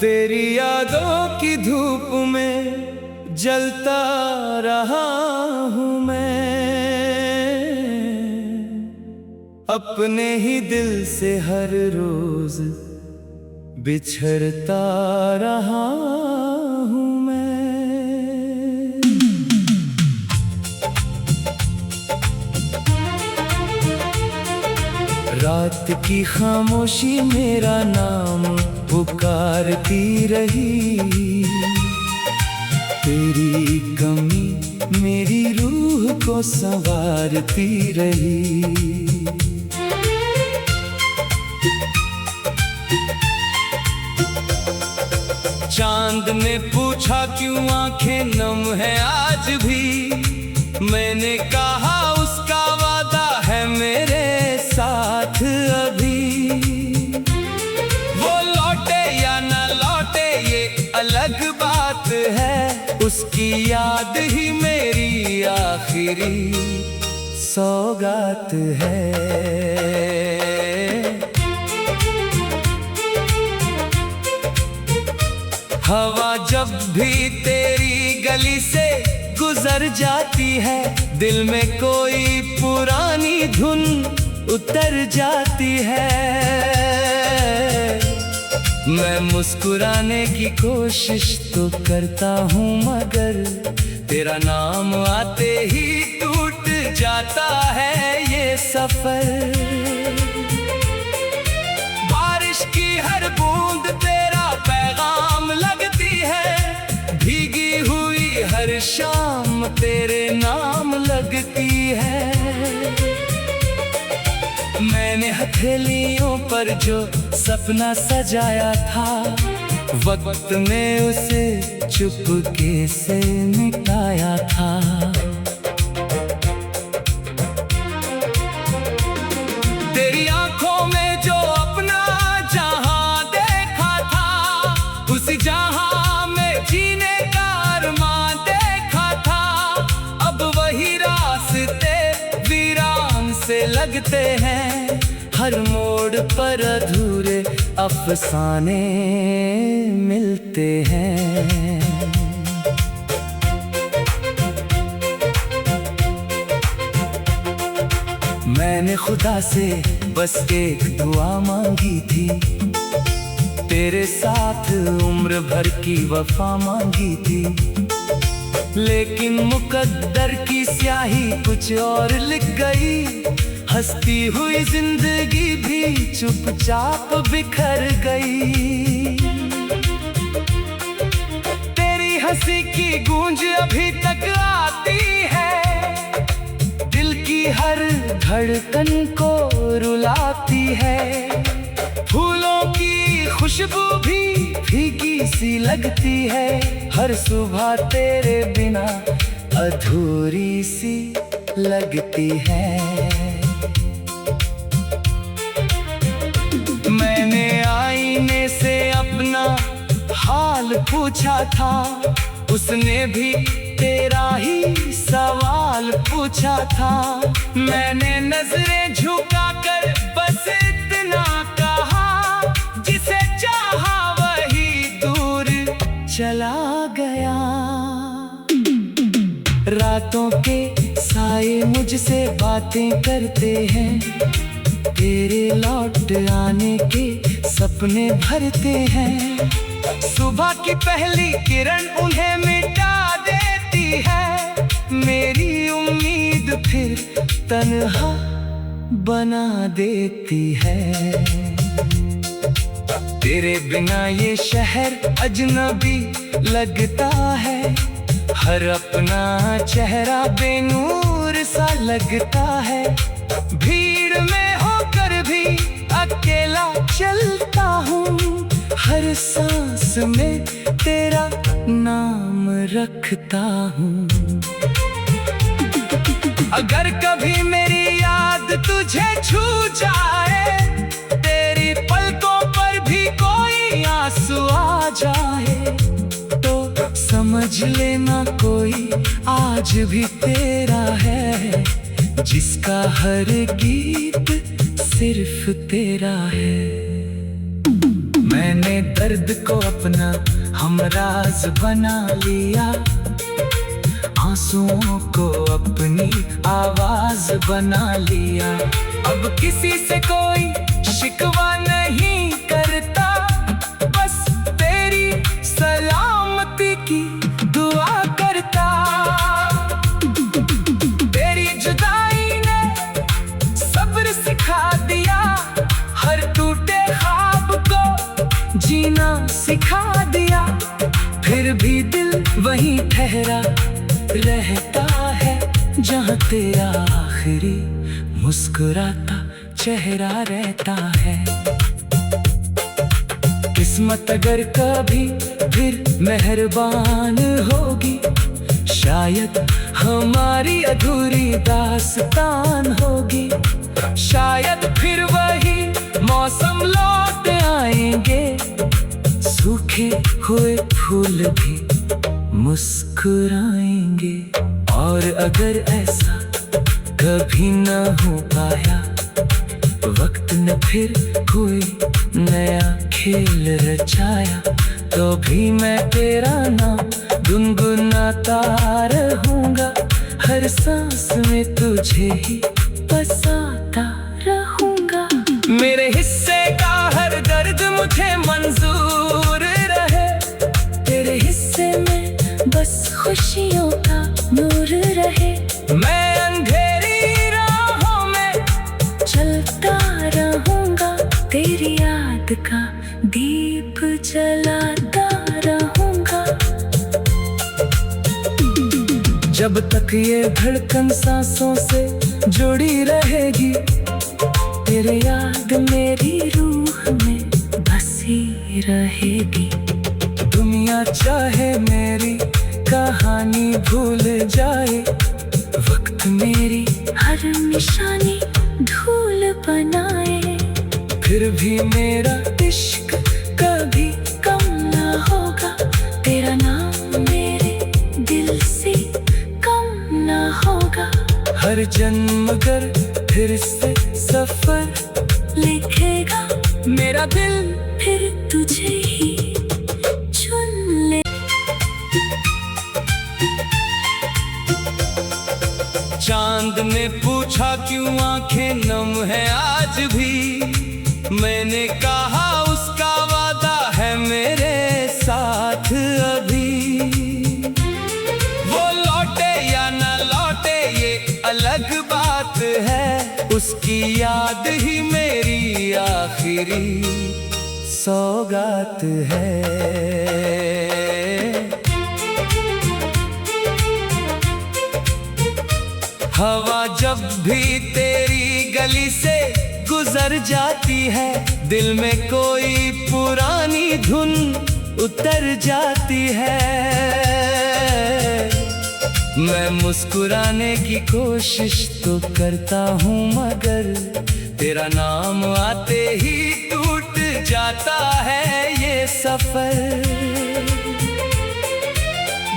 तेरी यादों की धूप में जलता रहा हूँ मैं, अपने ही दिल से हर रोज बिछड़ता रहा हूँ मैं। रात की खामोशी मेरा नाम पुकारती रही, तेरी कमी मेरी रूह को संवारती रही। चांद ने पूछा क्यों आंखें नम है आज भी, मैंने कहा उसका वादा है मेरे साथ अभी। अलग बात है, उसकी याद ही मेरी आखिरी सौगात है। हवा जब भी तेरी गली से गुजर जाती है, दिल में कोई पुरानी धुन उतर जाती है। मैं मुस्कुराने की कोशिश तो करता हूँ, मगर तेरा नाम आते ही टूट जाता है ये सफर। बारिश की हर बूंद तेरा पैगाम लगती है, भीगी हुई हर शाम तेरे नाम लगती है। मैंने हथेलियों पर जो सपना सजाया था, वक्त में उसे चुपके से मिटाया था। तेरी आंखों में जो अपना जहां देखा था, उसी जहां में जीने का अरमान देखा था। अब वही रास्ते वीरान से लगते हैं, हर मोड़ पर अधूरे अफसाने मिलते हैं। मैंने खुदा से बस एक दुआ मांगी थी, तेरे साथ उम्र भर की वफा मांगी थी। लेकिन मुकद्दर की स्याही कुछ और लिख गई, हंसती हुई जिंदगी भी चुपचाप बिखर गई। तेरी हंसी की गूंज अभी तक आती है, दिल की हर धड़कन को रुलाती है। फूलों की खुशबू भी फीकी सी लगती है, हर सुबह तेरे बिना अधूरी सी लगती है। मैंने आईने से अपना हाल पूछा था, उसने भी तेरा ही सवाल पूछा था। मैंने नजरें झुकाकर बस इतना कहा, जिसे चाहा वही दूर चला गया। रातों के साए मुझसे बातें करते हैं, तेरे लौट आने के सपने भरते हैं। सुबह की पहली किरण उन्हें मिटा देती है, मेरी उम्मीद फिर तन्हा बना देती है। तेरे बिना ये शहर अजनबी लगता है, हर अपना चेहरा बेनूर सा लगता है। भीड़ में होकर भी अकेला चलता हूँ, हर सांस में तेरा नाम रखता हूँ। अगर कभी मेरी तुझे छू जाए, तेरी पलकों पर भी कोई आंसू आ जाए, तो समझ लेना कोई आज भी तेरा है, जिसका हर गीत सिर्फ तेरा है। मैंने दर्द को अपना हमराज बना लिया, आंसुओं को अपनी आवाज बना लिया। अब किसी से कोई शिकवा नहीं करता, बस तेरी सलामती की दुआ करता। तेरी जुदाई ने सब्र सिखा दिया, हर टूटे ख्वाब को जीना सिखा दिया। फिर भी दिल वहीं ठहरा रहता है, जहाँ तेरा आखिरी मुस्कुराता चेहरा रहता है। किस्मत अगर कभी फिर मेहरबान होगी, शायद हमारी अधूरी दास्तान होगी। शायद फिर वही मौसम लौट आएंगे, सूखे हुए फूल भी मुस्कुराएंगे। और अगर ऐसा कभी न हो पाया, वक्त ने फिर कोई नया खेल रचाया, तो भी मैं तेरा नाम गुनगुनाता रहूंगा। हर सांस में तुझे ही बसाता रहूंगा। मेरे हिस्से का हर दर्द मुझे मंजूर रहे, तेरे हिस्से में बस खुशियों का नूर रहे। मैं अंधेरी राहों में चलता रहूंगा, तेरी याद का दीप जलाता रहूंगा। जब तक ये धड़कन सांसों से जुड़ी रहेगी, तेरे याद मेरी रूह में बसी रहेगी। दुनिया चाहे मेरी कहानी भूल जाए, वक्त मेरी हर निशानी धूल बनाए, फिर भी मेरा इश्क कभी कम ना होगा। तेरा नाम मेरे दिल से कम ना होगा। हर जन्म अगर फिर से सफर लिखेगा, मेरा दिल फिर तुझे ही चुन ले। चांद ने पूछा क्यों आंखें नम है आज भी, मैंने कहा उसका वादा है मेरे साथ अभी। वो लौटे या न लौटे ये अलग बात है, उसकी याद ही मेरी आखिरी सौगात है। हवा जब भी तेरी गली से गुजर जाती है, दिल में कोई पुरानी धुन उतर जाती है। मैं मुस्कुराने की कोशिश तो करता हूँ, मगर तेरा नाम आते ही टूट जाता है ये सफर।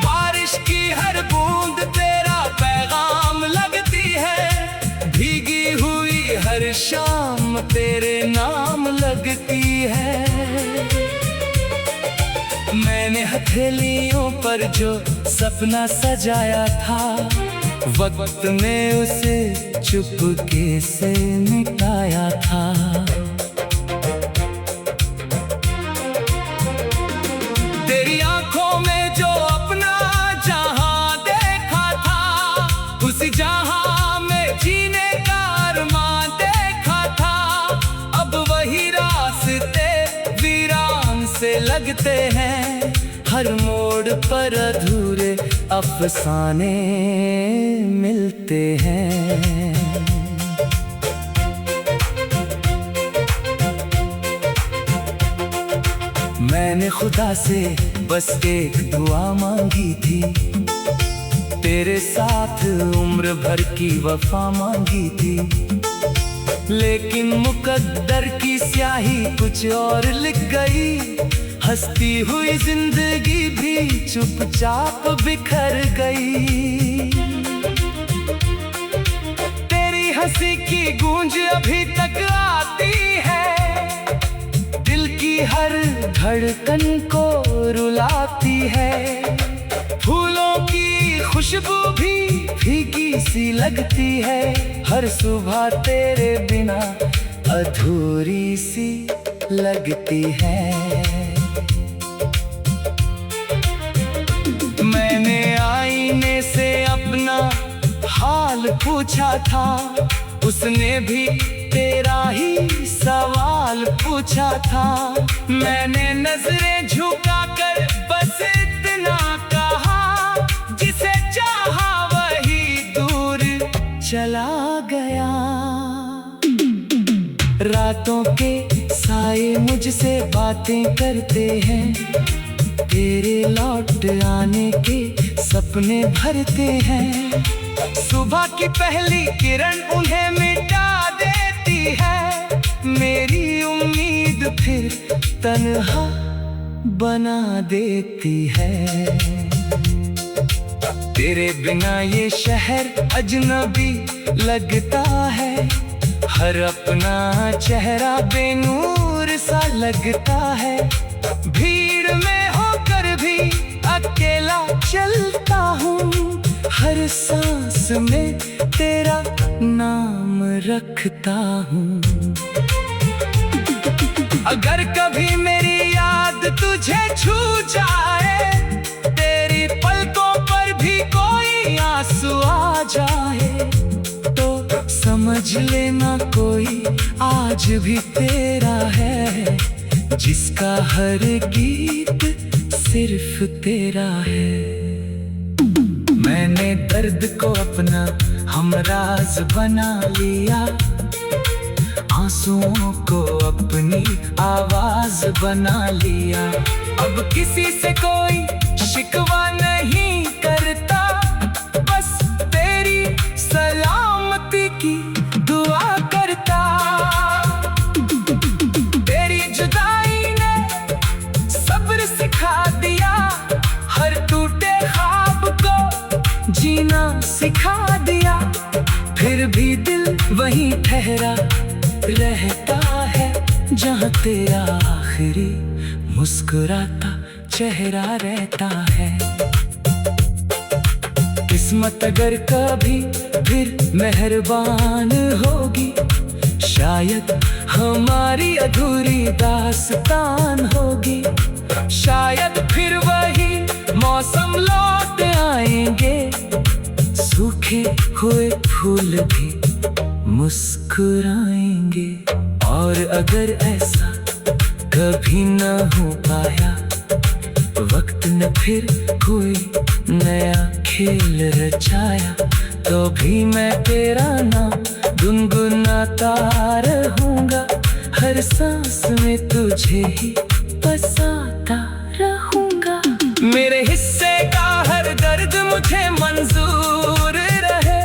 बारिश की हर बूंद तेरा पैगाम लगती है, भीगी हुई हर शाम तेरे नाम लगती है। मैंने हथेलियों पर जो सपना सजाया था, वक्त ने उसे चुपके से मिटाया था। तेरी आंखों में जो अपना जहां देखा था, उसी जहां में जीने का अरमान देखा था। अब वही रास्ते वीरान से लगते हैं, हर मोड़ पर अधूरे अफसाने मिलते हैं। मैंने खुदा से बस एक दुआ मांगी थी, तेरे साथ उम्र भर की वफा मांगी थी। लेकिन मुकद्दर की स्याही कुछ और लिख गई। हंसती हुई जिंदगी भी चुपचाप बिखर गई। तेरी हंसी की गूंज अभी तक आती है, दिल की हर धड़कन को रुलाती है। फूलों की खुशबू भी फीकी सी लगती है, हर सुबह तेरे बिना अधूरी सी लगती है। मैंने आईने से अपना हाल पूछा था, उसने भी तेरा ही सवाल पूछा था। मैंने नजरें झुकाकर बस इतना कहा, जिसे चाहा वही दूर चला गया। रातों के साए मुझसे बातें करते हैं, तेरे लौट आने के सपने भरते हैं। सुबह की पहली किरण उन्हें मिटा देती है, मेरी उम्मीद फिर तन्हा बना देती है। तेरे बिना ये शहर अजनबी लगता है, हर अपना चेहरा बेनूर सा लगता है। भीड़ में होकर भी अकेला चलता हूँ, हर सांस में तेरा नाम रखता हूँ। अगर कभी मेरी याद तुझे छू जाए, तेरी पलकों पर भी कोई आंसू आ जाए, तो समझ लेना कोई आज भी तेरा है, जिसका हर गीत सिर्फ तेरा है। मैंने दर्द को अपना हमराज बना लिया, आंसुओं को अपनी आवाज बना लिया। अब किसी से कोई शिकवा नहीं करता, बस तेरी सलामती की दुआ करता। तेरी जुदाई ने सब्र सिखा दिया, हर टूटे ख्वाब को जीना सिखा दिया। फिर भी दिल वहीं ठहरा रहता है, जहाँ तेरा आखिरी मुस्कुराता चेहरा रहता है। किस्मत अगर कभी फिर मेहरबान होगी, शायद हमारी अधूरी दास्तान होगी। शायद फिर वही मौसम लौट आएंगे, सूखे हुए फूल भी मुस्कुराएंगे। और अगर ऐसा कभी न हो पाया, वक्त ने फिर कोई नया खेल रचाया, तो भी मैं तेरा नाम गुनगुनाता रहूंगा। हर सांस में तुझे ही बसाता रहूंगा। मेरे हिस्से का हर दर्द मुझे मंजूर रहे,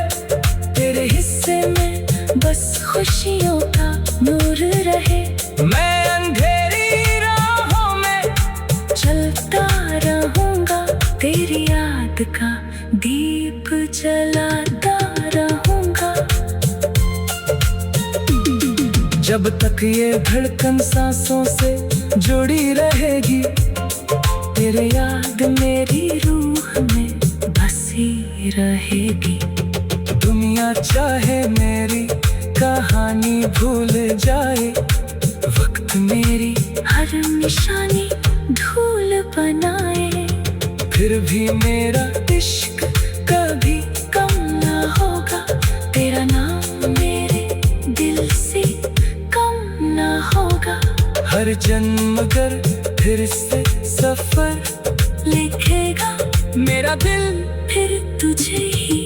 तेरे हिस्से में बस खुशियों का नूर रहे। मैं अंधेरी राहों में चलता रहूंगा, तेरी याद का दीप जलाता रहूंगा। जब तक ये धड़कन सांसों से जुड़ी रहेगी, तेरे याद मेरी रूह में बसी रहेगी। दुनिया चाहे मेरी कहानी भूल जाए, वक्त मेरी हर निशानी धूल बनाए, फिर भी मेरा इश्क कभी कम ना होगा। तेरा नाम मेरे दिल से कम ना होगा। हर जन्म अगर फिर से सफर लिखेगा, मेरा दिल फिर तुझे ही